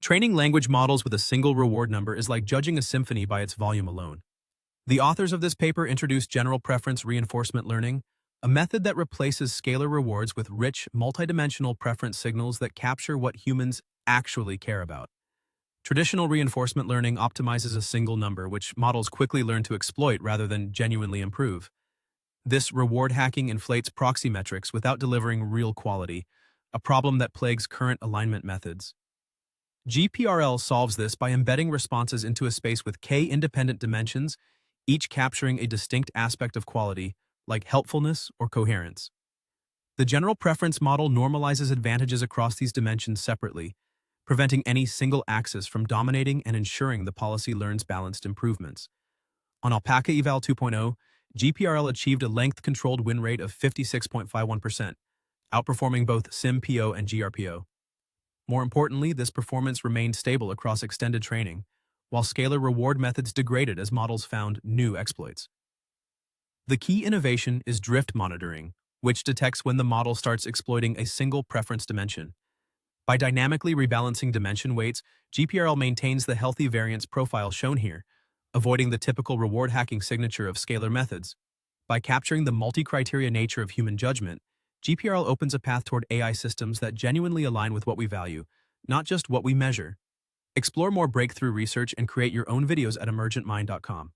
Training language models with a single reward number is like judging a symphony by its volume alone. The authors of this paper introduced general preference reinforcement learning, a method that replaces scalar rewards with rich, multidimensional preference signals that capture what humans actually care about. Traditional reinforcement learning optimizes a single number, which models quickly learn to exploit rather than genuinely improve. This reward hacking inflates proxy metrics without delivering real quality, a problem that plagues current alignment methods. GPRL solves this by embedding responses into a space with k-independent dimensions, each capturing a distinct aspect of quality, like helpfulness or coherence. The general preference model normalizes advantages across these dimensions separately, preventing any single axis from dominating and ensuring the policy learns balanced improvements. On Alpaca Eval 2.0, GPRL achieved a length-controlled win rate of 56.51%, outperforming both SIM-PO and GRPO. More importantly, this performance remained stable across extended training, while scalar reward methods degraded as models found new exploits. The key innovation is drift monitoring, which detects when the model starts exploiting a single preference dimension. By dynamically rebalancing dimension weights, GPRL maintains the healthy variance profile shown here, avoiding the typical reward hacking signature of scalar methods. By capturing the multi-criteria nature of human judgment, GPRL opens a path toward AI systems that genuinely align with what we value, not just what we measure. Explore more breakthrough research and create your own videos at emergentmind.com.